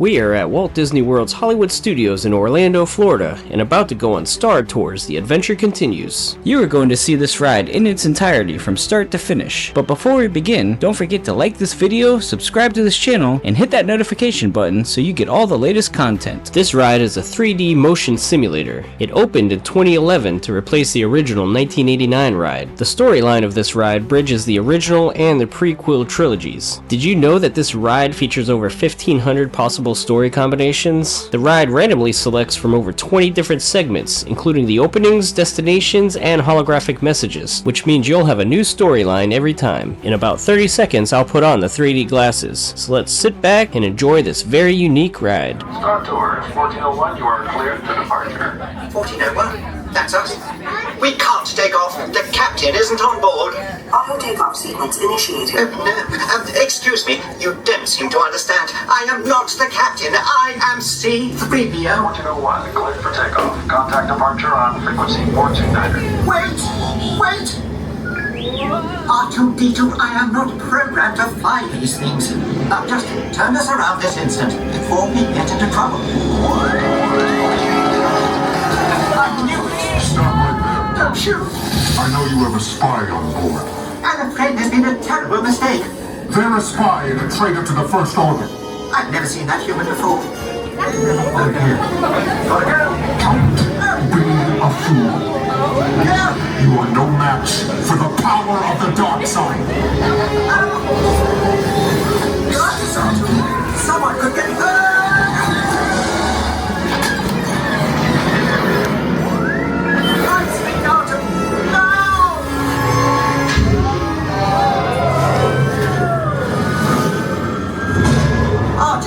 We are at Walt Disney World's Hollywood Studios in Orlando, Florida, and about to go on Star Tours. The adventure continues. You are going to see this ride in its entirety from start to finish. But before we begin, don't forget to like this video, subscribe to this channel, and hit that notification button so you get all the latest content. This ride is a 3D motion simulator. It opened in 2011 to replace the original 1989 ride. The storyline of this ride bridges the original and the prequel trilogies. Did you know that this ride features over 1,500 possible story combinations? The ride randomly selects from over 20 different segments, including the openings, destinations, and holographic messages, which means you'll have a new storyline every time. In about 30 seconds, I'll put on the 3D glasses. So let's sit back and enjoy this very unique ride. Star Tour, 1401, you are cleared for departure. 1401? That's us. We can't take off. The captain isn't on board. Auto takeoff sequence initiated. Excuse me, you don't seem to understand. I am not the captain. I am C-3PO. 1401, cleared for takeoff. Contact departure on frequency 429. Wait! R2-D2, I am not programmed to fly these things. Now just turn us around this instant before we get into trouble. I knew it. Stop right there. Don't shoot. I know you have a spy on board. I'm afraid there's been a terrible mistake. They're a spy and a traitor to the First Order. I've never seen that human before. They're here. Don't be a fool. You are no match for the power of the dark side. Someone could get hurt.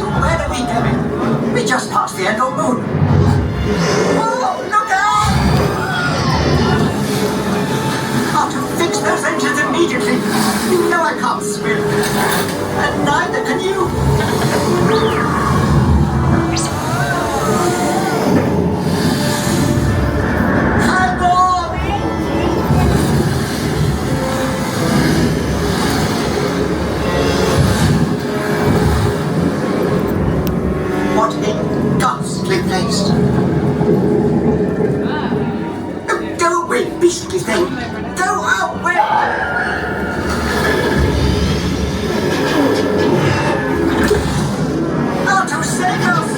Where are we going? We just passed the end of the moon. Oh, look out! How to fix those engines immediately. You know I can't swim. And neither can you. What a ghastly place. Go away, beastly thing. Go away! Auto, save us!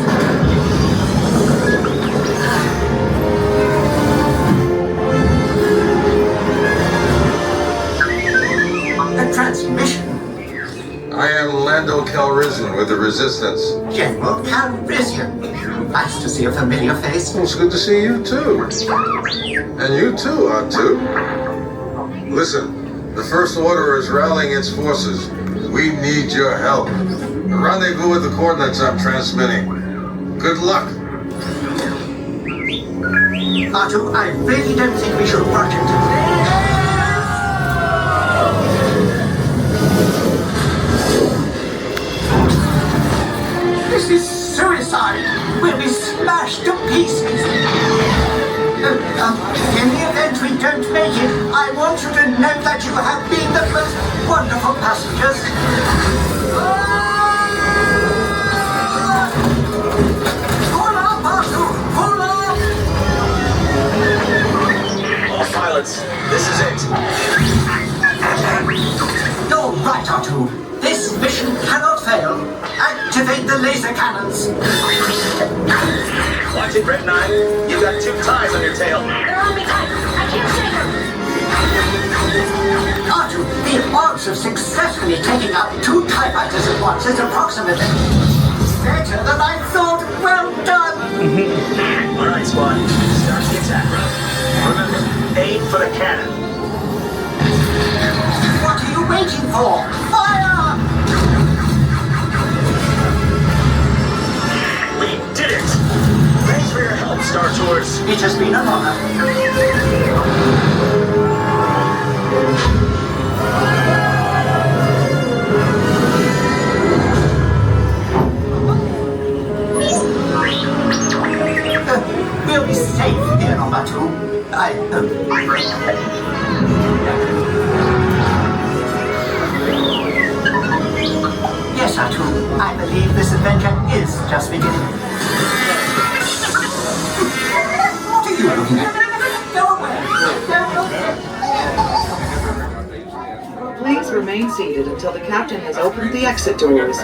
A transmission? I am Lando Calrissian with the Resistance. General Calrissian. Nice to see a familiar face. Well, it's good to see you too. And you too, R2. Listen, the First Order is rallying its forces. We need your help. Rendezvous with the coordinates I'm transmitting. Good luck. R2, I really don't think we should rush into this. This is suicide! We'll be smashed to pieces! In the event we don't make it, I want you to know that you have been the most wonderful passengers. Pull up, Arthur! Pull up! All pilots, this is it. You're right, Arthur. This mission cannot fail. Activate the laser cannons. Watch it, Red 9. You've got 2 ties on your tail. They're on me tight. I can't shake them. Arthur, the odds of successfully taking out 2 TIE fighters at once is approximately better than I thought. Well done. All right, squad. Start the attack. Remember, aim for the cannon. What are you waiting for? Fire! We did it! Thanks for your help, Star Tours. It has been an honor. We'll be safe here, number 2. Yes, Artu, I believe this adventure is is just beginning. What are you looking at? Go away. Please remain seated until the captain has opened the exit doors.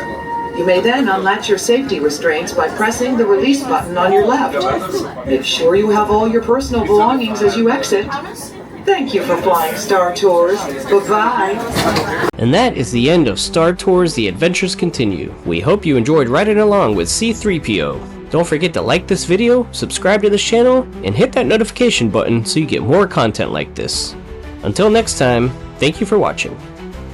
You may then unlatch your safety restraints by pressing the release button on your left. Make sure you have all your personal belongings as you exit. Thank you for flying Star Tours. Bye-bye. And that is the end of Star Tours The Adventures Continue. We hope you enjoyed riding along with C-3PO. Don't forget to like this video, subscribe to this channel, and hit that notification button so you get more content like this. Until next time, thank you for watching.